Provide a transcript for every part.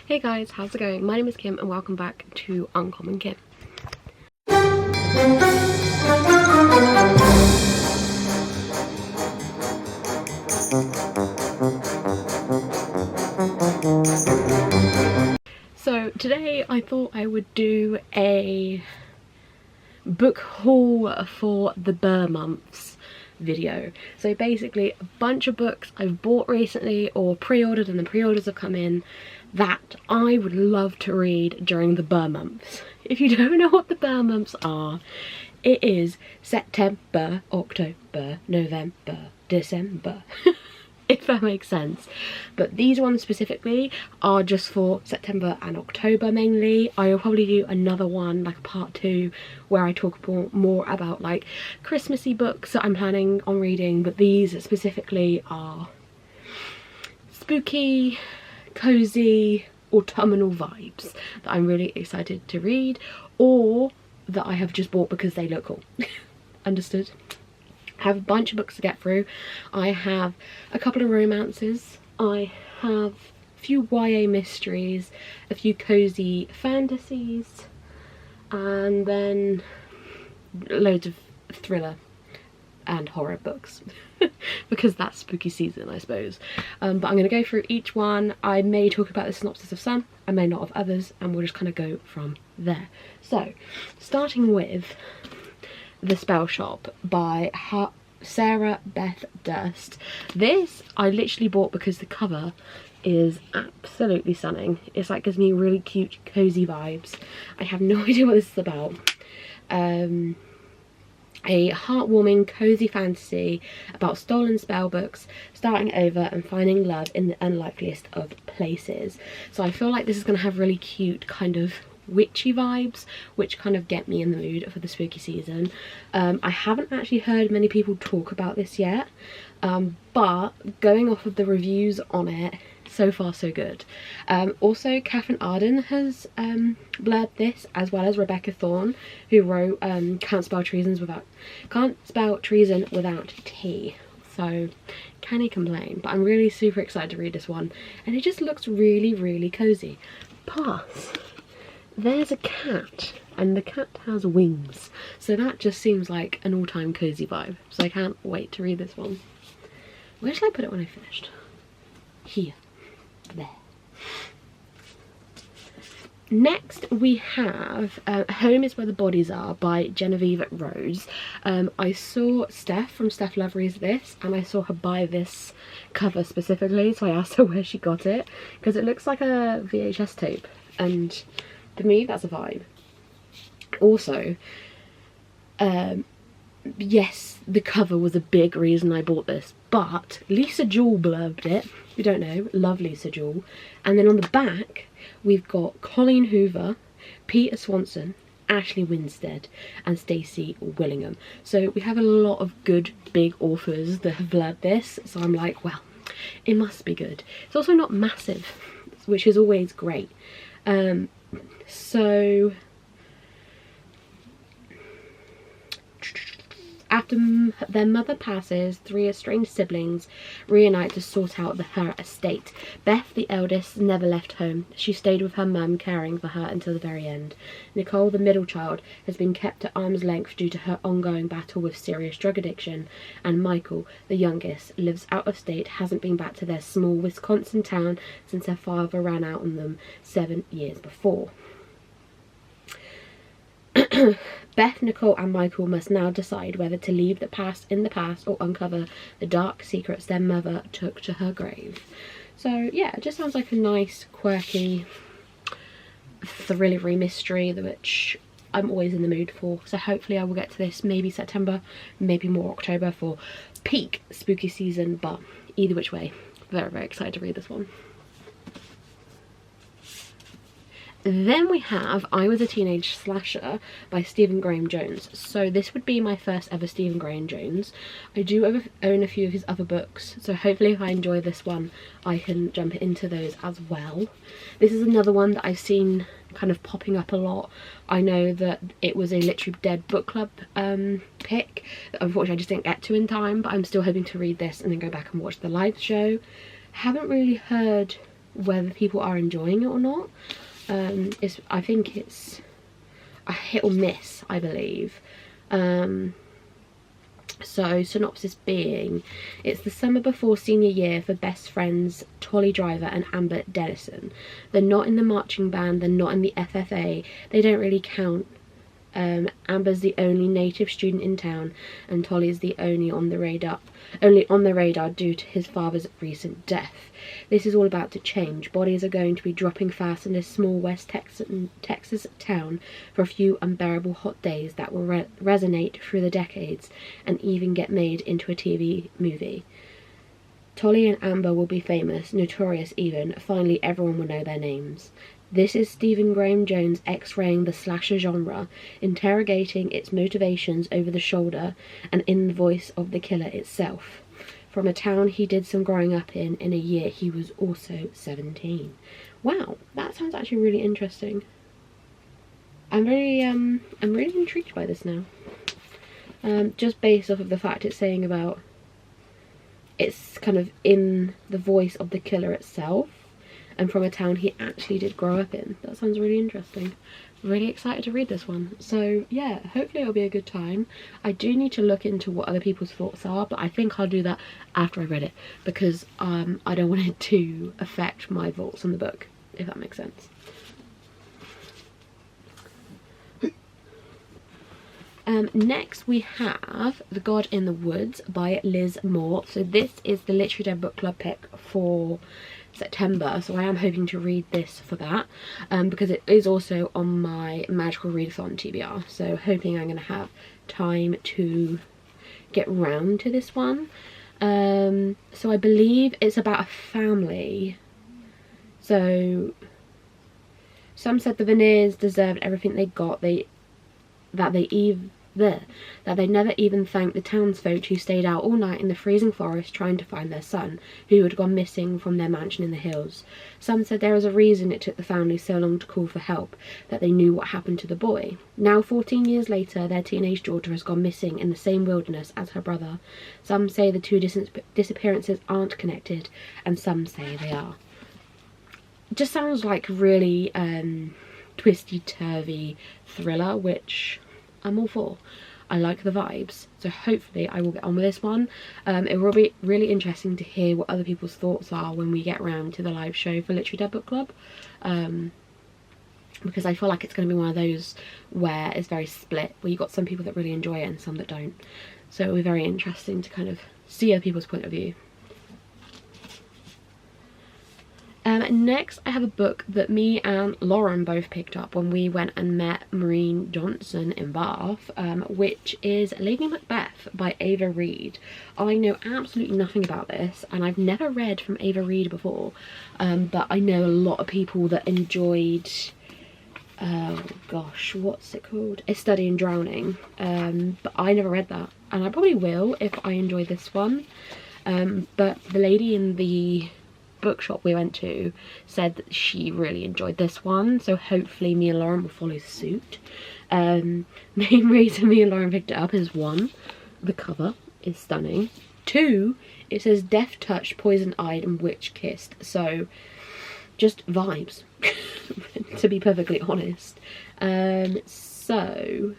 Hey guys, how's it going? My name is Kim and welcome back to Uncommonkim. So today I thought I would do a book haul for the Burr months video. So basically a bunch of books I've bought recently or pre-ordered and the pre-orders have come in that I would love to read during the Burr months. If you don't know what the Burr months are, it is September, October, November, December. If that makes sense. But these ones specifically are just for September and October mainly. I will probably do another one, like a part 2, where I talk more about like Christmassy books that I'm planning on reading, but these specifically are spooky, cozy, autumnal vibes that I'm really excited to read, or that I have just bought because they look cool. Understood? I have a bunch of books to get through. I have a couple of romances, I have a few YA mysteries, a few cozy fantasies, and then loads of thriller and horror books because that's spooky season, I suppose. But I'm going to go through each one. I may talk about the synopsis of some, I may not of others, and we'll just kind of go from there. So starting with The Spell Shop by Sarah Beth Durst. This I literally bought because the cover is absolutely stunning. It's like gives me really cute cozy vibes. I have no idea what this is about. A heartwarming cozy fantasy about stolen spell books, starting over and finding love in the unlikeliest of places. So I feel like this is going to have really cute kind of witchy vibes, which kind of get me in the mood for the spooky season. I haven't actually heard many people talk about this yet, but going off of the reviews on it, so far so good. Also Catherine Arden has blurred this, as well as Rebecca Thorne, who wrote Can't Spell Treason Without Tea. So can he complain? But I'm really super excited to read this one, and it just looks really cozy. Plus there's a cat, and the cat has wings, so that just seems like an all-time cozy vibe. So I can't wait to read this one. Where should I put it when I finished? Here. There. Next we have Home is Where the Bodies Are by Genevieve Rose. I saw Steph from Steph Love Reads this, and I saw her buy this cover specifically, so I asked her where she got it, because it looks like a VHS tape, and for me that's a vibe. Also, yes, the cover was a big reason I bought this, but Lisa Jewell blurbed it. If you don't know, love Lisa Jewell. And then on the back we've got Colleen Hoover, Peter Swanson, Ashley Winstead and Stacey Willingham. So we have a lot of good big authors that have blurbed this, so I'm like, well, it must be good. It's also not massive, which is always great. So after their mother passes, 3 estranged siblings reunite to sort out her estate. Beth, the eldest, never left home. She stayed with her mum, caring for her until the very end. Nicole, the middle child, has been kept at arm's length due to her ongoing battle with serious drug addiction. And Michael, the youngest, lives out of state, hasn't been back to their small Wisconsin town since her father ran out on them 7 years before. Beth, Nicole and Michael must now decide whether to leave the past in the past or uncover the dark secrets their mother took to her grave. So yeah, it just sounds like a nice, quirky, thrillery mystery, which I'm always in the mood for. So hopefully I will get to this maybe September, maybe more October for peak spooky season, but either which way, very excited to read this one. Then we have I Was a Teenage Slasher by Stephen Graham Jones. So this would be my first ever Stephen Graham Jones. I do own a few of his other books, so hopefully if I enjoy this one I can jump into those as well. This is another one that I've seen kind of popping up a lot. I know that it was a Literally Dead book club pick that unfortunately I just didn't get to in time, but I'm still hoping to read this and then go back and watch the live show. Haven't really heard whether people are enjoying it or not. I think it's a hit or miss, I believe. So synopsis being, it's the summer before senior year for best friends Tolly Driver and Amber Dennison. They're not in the marching band, they're not in the FFA, they don't really count. Amber's the only native student in town, and Tolly's the only on the radar due to his father's recent death. This is all about to change. Bodies are going to be dropping fast in this small West Texas town for a few unbearable hot days that will resonate through the decades and even get made into a TV movie. Tolly and Amber will be famous, notorious even. Finally, everyone will know their names. This is Stephen Graham Jones x-raying the slasher genre, interrogating its motivations over the shoulder and in the voice of the killer itself. From a town he did some growing up in a year he was also 17. Wow, that sounds actually really interesting. I'm really intrigued by this now. Just based off of the fact it's saying about it's kind of in the voice of the killer itself, and from a town he actually did grow up in. That sounds really interesting. Really excited to read this one. So yeah, hopefully it'll be a good time. I do need to look into what other people's thoughts are, but I think I'll do that after I read it, because I don't want it to affect my thoughts on the book, if that makes sense. Next we have The God in the Woods by Liz Moore. So this is the Literary Dead Book Club pick for September, so I am hoping to read this for that, because it is also on my Magical Readathon TBR, so hoping I'm going to have time to get round to this one. So I believe it's about a family. So some said the Veneers deserved everything they got, that they never even thanked the townsfolk who stayed out all night in the freezing forest trying to find their son, who had gone missing from their mansion in the hills. Some said there was a reason it took the family so long to call for help, that they knew what happened to the boy. Now, 14 years later, their teenage daughter has gone missing in the same wilderness as her brother. Some say the two disappearances aren't connected, and some say they are. It just sounds like really twisty-turvy thriller, which I'm all for. I like the vibes, so hopefully I will get on with this one. It will be really interesting to hear what other people's thoughts are when we get around to the live show for Literary Dead Book Club, because I feel like it's going to be one of those where it's very split, where you've got some people that really enjoy it and some that don't, so it'll be very interesting to kind of see other people's point of view. Next I have a book that me and Lauren both picked up when we went and met Maureen Johnson in Bath, which is Lady Macbeth by Ava Reid. I know absolutely nothing about this, and I've never read from Ava Reid before, but I know a lot of people that enjoyed, oh gosh, what's it called? A Study in Drowning, but I never read that, and I probably will if I enjoy this one. But the lady in the bookshop we went to said that she really enjoyed this one, so hopefully me and Lauren will follow suit. Main reason me and Lauren picked it up is, 1, the cover is stunning. 2, it says death touched, poison eyed and witch kissed, so just vibes to be perfectly honest. So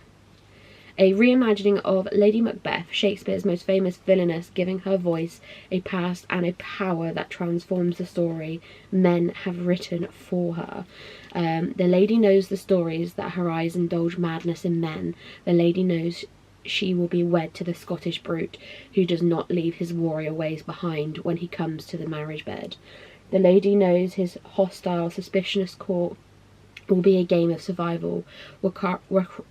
a reimagining of Lady Macbeth, Shakespeare's most famous villainess, giving her voice, a past and a power that transforms the story men have written for her. The lady knows the stories that her eyes indulge madness in men. The lady knows she will be wed to the Scottish brute who does not leave his warrior ways behind when he comes to the marriage bed. The lady knows his hostile, suspicious court will be a game of survival,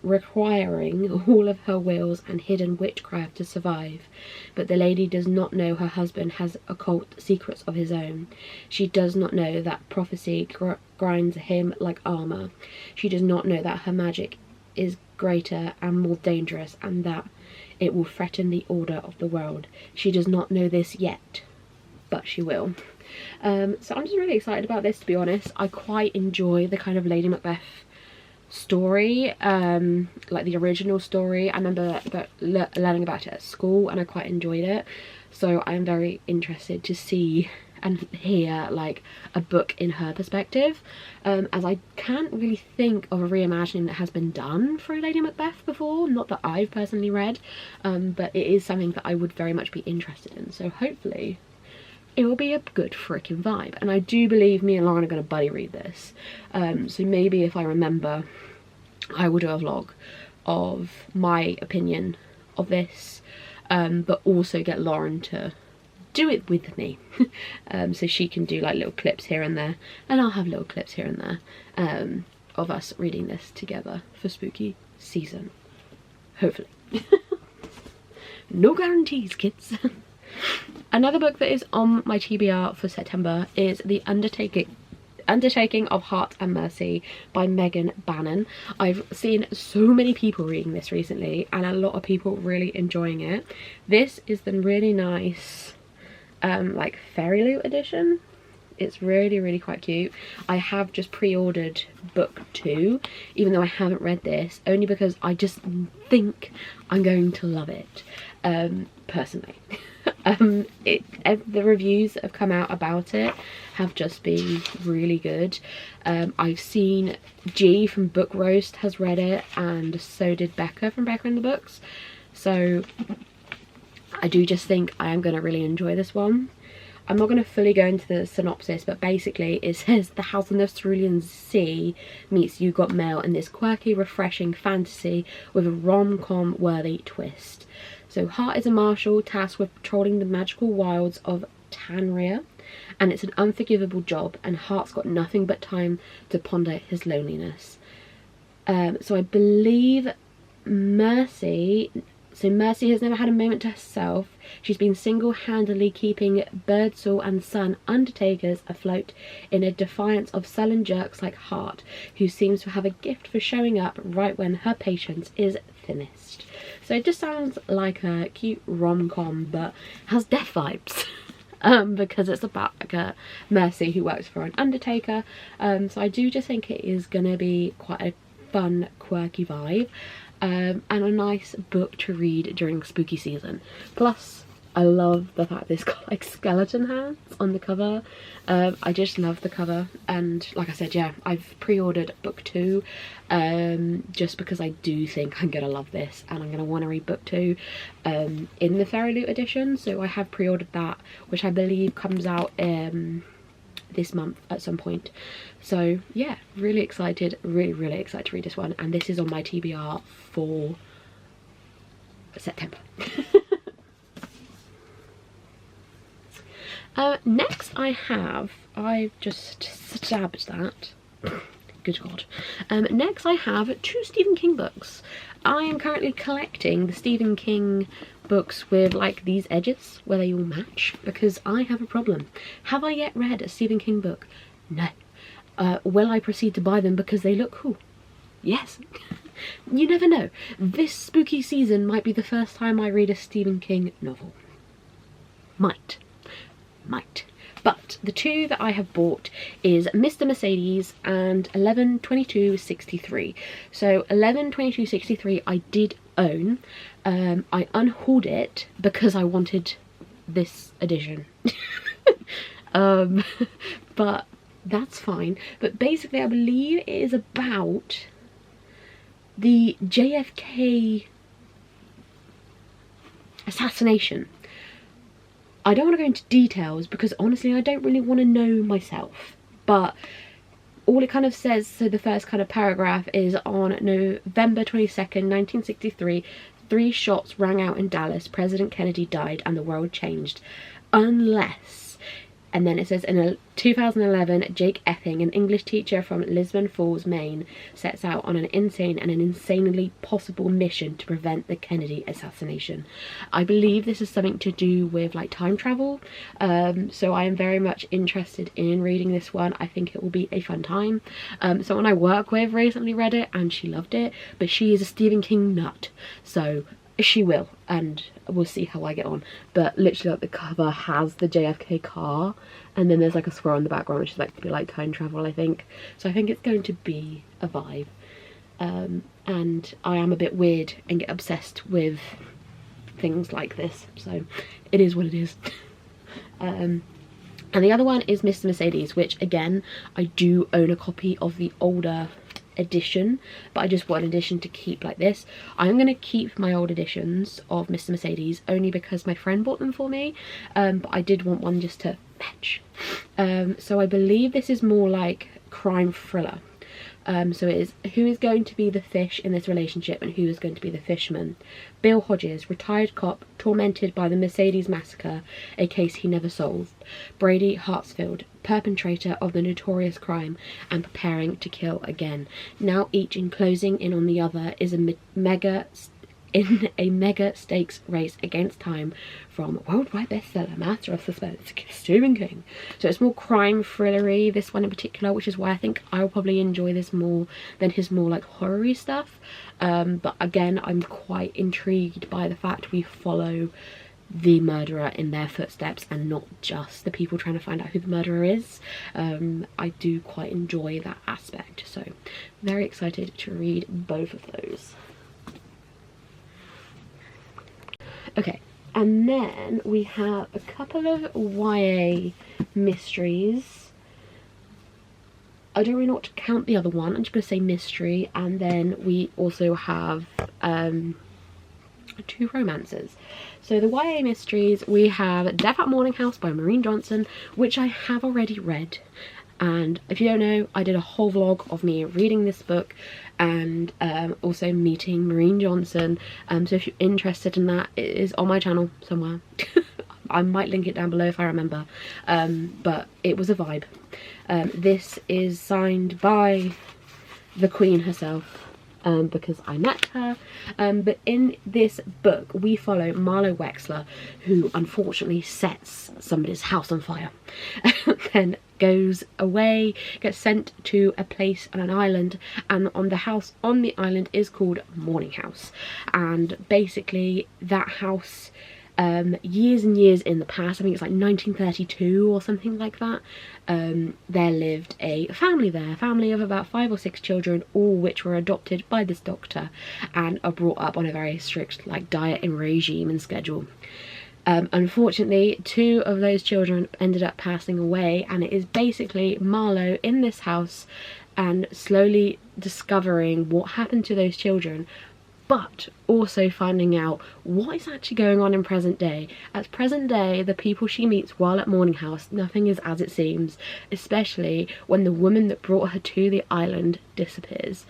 requiring all of her wills and hidden witchcraft to survive. But the lady does not know her husband has occult secrets of his own. She does not know that prophecy grinds him like armour. She does not know that her magic is greater and more dangerous, and that it will threaten the order of the world. She does not know this yet, but she will. So I'm just really excited about this, to be honest. I quite enjoy the kind of Lady Macbeth story, like the original story. I remember learning about it at school and I quite enjoyed it, so I'm very interested to see and hear like a book in her perspective, as I can't really think of a reimagining that has been done for Lady Macbeth before, not that I've personally read, but it is something that I would very much be interested in, so hopefully it will be a good freaking vibe. And I do believe me and Lauren are going to buddy read this, so maybe if I remember I will do a vlog of my opinion of this, but also get Lauren to do it with me, so she can do like little clips here and there, and I'll have little clips here and there, of us reading this together for spooky season, hopefully. No guarantees, kids. Another book that is on my TBR for September is The Undertaking of Heart and Mercy by Megan Bannon. I've seen so many people reading this recently, and a lot of people really enjoying it. This is the really nice like fairy loot edition. It's really quite cute. I have just pre-ordered book 2, even though I haven't read this, only because I just think I'm going to love it, personally. The reviews that have come out about it have just been really good. I've seen G from Book Roast has read it, and so did Becca from Becca in the Books, so I do just think I am going to really enjoy this one. I'm not going to fully go into the synopsis, but basically it says the House on the Cerulean Sea meets You Got Mail in this quirky, refreshing fantasy with a rom-com worthy twist. So Hart is a marshal tasked with patrolling the magical wilds of Tanria, and it's an unforgivable job, and Hart's got nothing but time to ponder his loneliness. So I believe Mercy has never had a moment to herself. She's been single-handedly keeping Birdsall and Son undertakers afloat in a defiance of sullen jerks like Hart, who seems to have a gift for showing up right when her patience is thinnest. So it just sounds like a cute rom-com, but has death vibes. Because it's about like a Mercy who works for an undertaker. So I do just think it is going to be quite a fun, quirky vibe. And a nice book to read during spooky season. Plus, I love the fact this got like skeleton hands on the cover. I just love the cover, and like I said, yeah, I've pre-ordered book 2, just because I do think I'm gonna love this, and I'm gonna want to read book 2 in the Fairy Loot edition. So I have pre-ordered that, which I believe comes out this month at some point. So yeah, really excited, really excited to read this one, and this is on my TBR for September. Next I've just stabbed that, good god. Next I have 2 Stephen King books. I am currently collecting the Stephen King books with like these edges where they all match, because I have a problem. Have I yet read a Stephen King book? No. Will I proceed to buy them because they look cool? Yes. You never know. This spooky season might be the first time I read a Stephen King novel. Might. But the 2 that I have bought is Mr. Mercedes and 11/22/63. So 11/22/63 I did own. I unhauled it because I wanted this edition. But that's fine. But basically I believe it is about the JFK assassination. I don't want to go into details because honestly I don't really want to know myself, but all it kind of says, so the first kind of paragraph is, on November 22nd, 1963, 3 shots rang out in Dallas, President Kennedy died and the world changed. Unless, and then it says, in 2011, Jake Epping, an English teacher from Lisbon Falls, Maine, sets out on an insane and an insanely possible mission to prevent the Kennedy assassination. I believe this is something to do with like time travel, so I am very much interested in reading this one. I think it will be a fun time. Someone I work with recently read it and she loved it, but she is a Stephen King nut, so she will, and we'll see how I get on. But literally like the cover has the JFK car, and then there's like a squirrel in the background which is like time travel, I think. So I think it's going to be a vibe. And I am a bit weird and get obsessed with things like this, so it is what it is. And the other one is Mr. Mercedes, which again, I do own a copy of the older edition, but I just want an edition to keep like this. I'm going to keep my old editions of Mr. Mercedes only because my friend bought them for me, but I did want one just to fetch. So I believe this is more like crime thriller. So it is who is going to be the fish in this relationship and who is going to be the fisherman. Bill Hodges, retired cop, tormented by the Mercedes massacre, a case he never solved. Brady Hartsfield, perpetrator of the notorious crime and preparing to kill again. Now each enclosing in on the other is a mega stakes race against time from worldwide bestseller, master of suspense, Stephen King. So it's more crime thrillery, this one in particular, which is why I think I will probably enjoy this more than his more like horror-y stuff. But again, I'm quite intrigued by the fact we follow the murderer in their footsteps and not just the people trying to find out who the murderer is. I do quite enjoy that aspect, so very excited to read both of those. Okay, and then we have a couple of YA mysteries. I don't really know what to count the other one. I'm just going to say mystery. And then we also have 2 romances. So the YA mysteries, we have Death at Morning House by Maureen Johnson, which I have already read. And if you don't know, I did a whole vlog of me reading this book and also meeting Maureen Johnson. So if you're interested in that, it is on my channel somewhere. I might link it down below if I remember. But it was a vibe. This is signed by the Queen herself. Because I met her, but in this book we follow Marlo Wexler, who unfortunately sets somebody's house on fire then goes away, gets sent to a place on an island, and on the house on the island is called Morning House. And basically that house, years and years in the past, I think it's like 1932 or something like that, there lived a family there, a family of about 5 or 6 children, all which were adopted by this doctor and are brought up on a very strict like diet and regime and schedule. Unfortunately, 2 of those children ended up passing away, and it is basically Marlo in this house and slowly discovering what happened to those children, but also finding out what is actually going on in present day. At present day, the people she meets while at Morning House, nothing is as it seems, especially when the woman that brought her to the island disappears.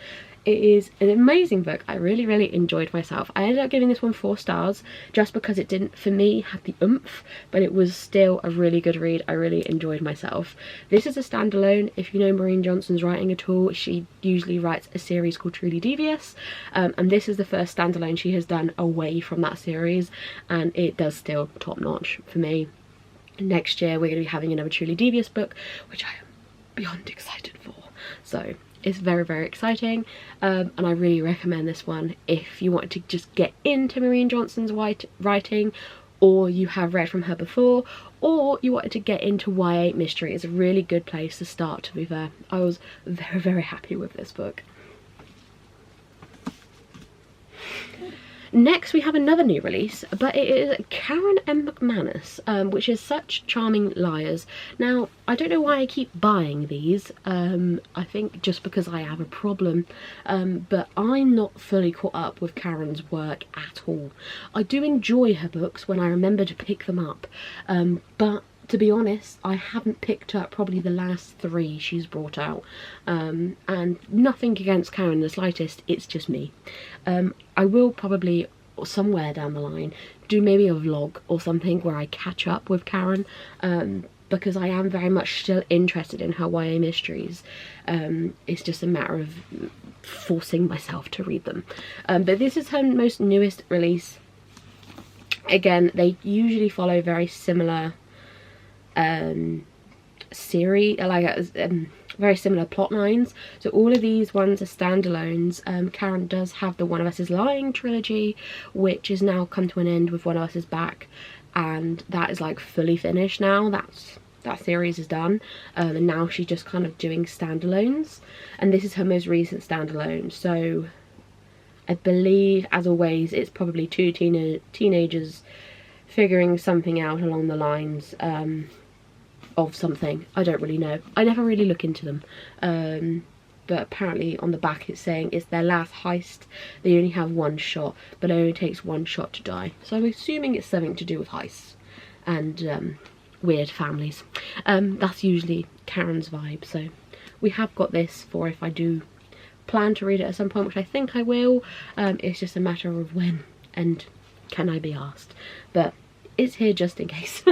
It is an amazing book. I really enjoyed myself. I ended up giving this one 4 stars just because it didn't, for me, have the oomph, but it was still a really good read. I really enjoyed myself. This is a standalone. If you know Maureen Johnson's writing at all, she usually writes a series called Truly Devious, and this is the first standalone she has done away from that series, and it does still top notch for me. Next year we're going to be having another Truly Devious book, which I am beyond excited for. So it's very exciting, and I really recommend this one if you want to just get into Maureen Johnson's writing, or you have read from her before, or you wanted to get into YA mystery. It's a really good place to start, to be fair. I was very happy with this book. Next we have another new release, but it is Karen M McManus, which is Such Charming Liars. Now, I don't know why I keep buying these. I think just because I have a problem, but I'm not fully caught up with Karen's work at all. I do enjoy her books when I remember to pick them up, but to be honest, I haven't picked up probably the last 3 she's brought out, and nothing against Karen in the slightest, it's just me. I will probably somewhere down the line do maybe a vlog or something where I catch up with Karen, because I am very much still interested in her YA mysteries. It's just a matter of forcing myself to read them. But this is her most newest release. Again, they usually follow very similar series, like very similar plot lines. So all of these ones are standalones. Karen does have the One of Us is Lying trilogy, which has now come to an end with One of Us is Back, and that is like fully finished now. That series is done, and now she's just kind of doing standalones, and this is her most recent standalone. So I believe, as always, it's probably 2 teenagers figuring something out along the lines of something. I don't really know. I never really look into them. But apparently on the back it's saying it's their last heist. They only have one shot, but it only takes one shot to die. So I'm assuming it's something to do with heists and weird families. That's usually Karen's vibe. So we have got this for if I do plan to read it at some point, which I think I will. It's just a matter of when and can I be asked. But it's here just in case.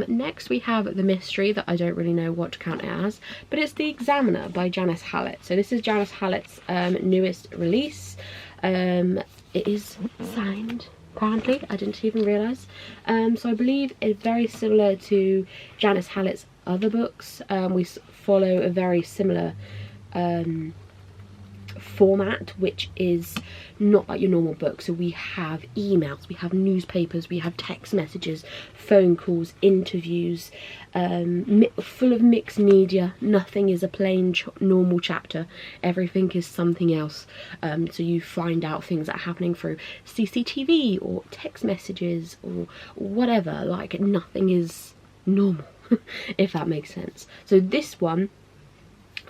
Next we have the mystery that I don't really know what to count it as, but it's The Examiner by Janice Hallett. So this is Janice Hallett's newest release. It is signed, apparently. I didn't even realise. So I believe it's very similar to Janice Hallett's other books. We follow a very similar format, which is not like your normal book. So we have emails, we have newspapers, we have text messages, phone calls, interviews, full of mixed media. Nothing is a plain normal chapter. Everything is something else. So you find out things that are happening through CCTV or text messages or whatever. Like, nothing is normal, if that makes sense. So this one,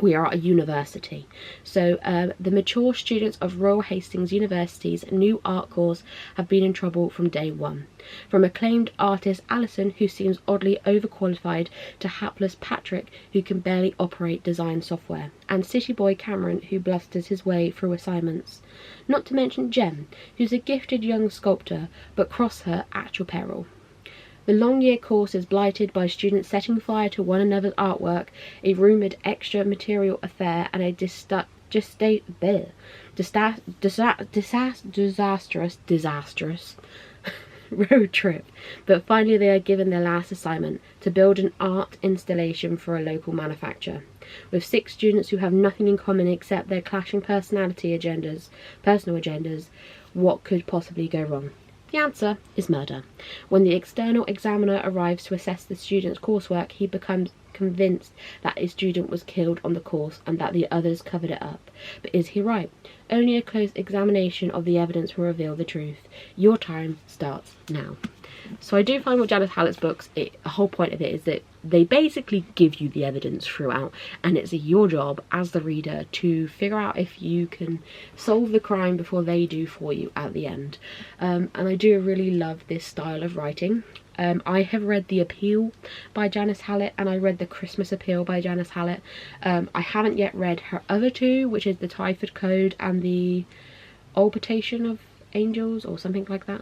we are at a university. So the mature students of Royal Hastings University's new art course have been in trouble from day one. From acclaimed artist Alison, who seems oddly overqualified, to hapless Patrick, who can barely operate design software, and city boy Cameron, who blusters his way through assignments. Not to mention Jem, who's a gifted young sculptor, but cross her at your peril. The long year course is blighted by students setting fire to one another's artwork, a rumoured extra material affair, and a disastrous road trip. But finally they are given their last assignment, to build an art installation for a local manufacturer. With 6 students who have nothing in common except their clashing personal agendas, what could possibly go wrong? The answer is murder. When the external examiner arrives to assess the student's coursework, he becomes convinced that a student was killed on the course and that the others covered it up. But is he right? Only a close examination of the evidence will reveal the truth. Your time starts now. So I do find with Janice Hallett's books, the whole point of it is that they basically give you the evidence throughout, and it's your job as the reader to figure out if you can solve the crime before they do for you at the end. And I do really love this style of writing. I have read The Appeal by Janice Hallett, and I read The Christmas Appeal by Janice Hallett. I haven't yet read her other two, which is The Typhid Code and The Obligation of Angels or something like that.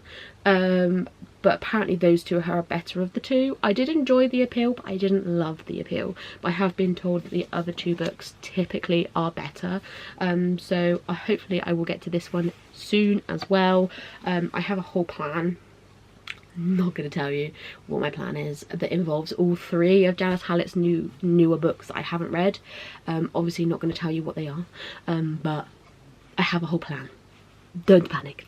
But apparently those two are better of the two. I did enjoy The Appeal, but I didn't love The Appeal. But I have been told that the other two books typically are better. So hopefully I will get to this one soon as well. I have a whole plan. I'm not going to tell you what my plan is, that involves all 3 of Janice Hallett's newer books that I haven't read. Obviously not going to tell you what they are, but I have a whole plan. Don't panic.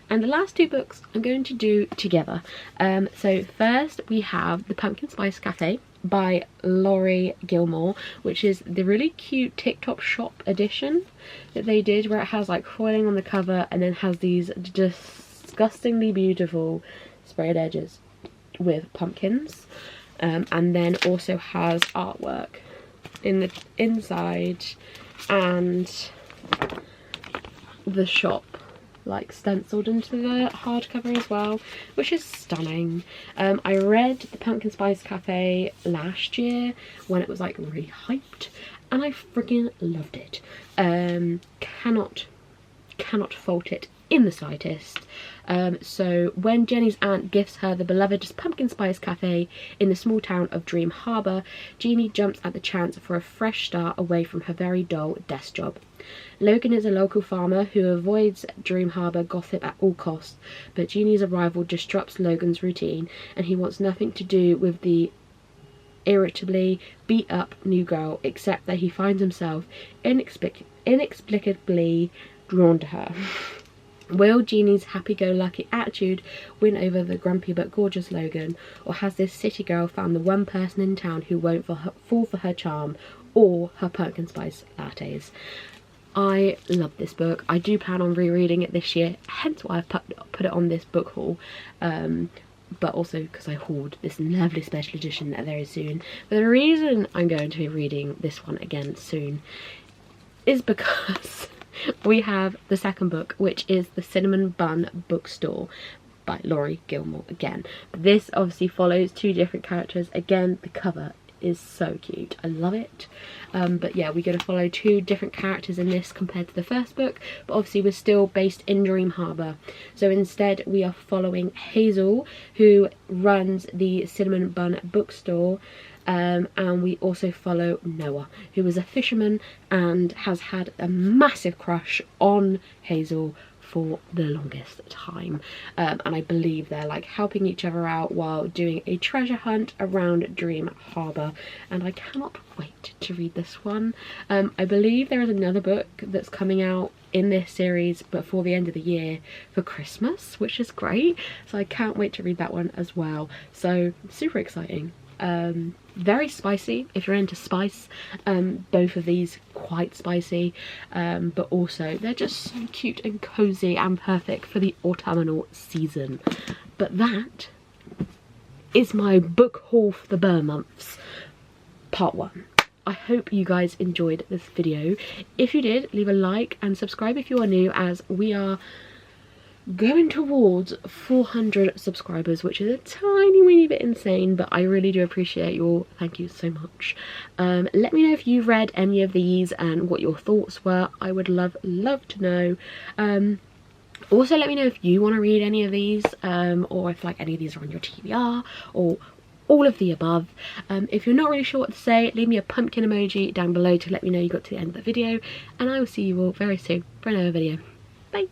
And the last 2 books I'm going to do together. So first we have The Pumpkin Spice Cafe by Laurie Gilmore, which is the really cute TikTok shop edition that they did, where it has like foiling on the cover and then has these disgustingly beautiful sprayed edges with pumpkins, and then also has artwork in the inside and the shop like stenciled into the hardcover as well, which is stunning. I read The Pumpkin Spice Cafe last year when it was like really hyped, and I freaking loved it. Cannot fault it in the slightest. So when Jenny's aunt gifts her the beloved Pumpkin Spice Cafe in the small town of Dream Harbour, Jeannie jumps at the chance for a fresh start away from her very dull desk job. Logan is a local farmer who avoids Dream Harbour gossip at all costs, but Jeannie's arrival disrupts Logan's routine, and he wants nothing to do with the irritably beat up new girl, except that he finds himself inexplicably drawn to her. Will Jeannie's happy-go-lucky attitude win over the grumpy but gorgeous Logan, or has this city girl found the one person in town who won't fall for her charm, or her pumpkin spice lattes. I love this book. I do plan on rereading it this year, hence why I've put it on this book haul, but also because I hoard this lovely special edition very soon. But the reason I'm going to be reading this one again soon is because we have the second book, which is The Cinnamon Bun Bookstore by Laurie Gilmore again. This obviously follows two different characters. Again, the cover is so cute. I love it. But yeah, we're going to follow two different characters in this compared to the first book, but obviously we're still based in Dream Harbour. So instead we are following Hazel, who runs the Cinnamon Bun Bookstore, and we also follow Noah, who is a fisherman and has had a massive crush on Hazel for the longest time, and I believe they're like helping each other out while doing a treasure hunt around Dream Harbour, and I cannot wait to read this one. I believe there is another book that's coming out in this series before the end of the year for Christmas, which is great, so I can't wait to read that one as well. So super exciting. Very spicy if you're into spice. Both of these quite spicy, but also they're just so cute and cozy and perfect for the autumnal season. But that is my book haul for the Burr months, part 1. I hope you guys enjoyed this video. If you did, leave a like and subscribe if you are new, as we are going towards 400 subscribers, which is a tiny weeny bit insane, but I really do appreciate you all. Thank you so much. Let me know if you've read any of these and what your thoughts were. I would love to know. Also let me know if you want to read any of these, or if like any of these are on your TBR, or all of the above. If you're not really sure what to say, leave me a pumpkin emoji down below to let me know you got to the end of the video, and I will see you all very soon for another video. Bye.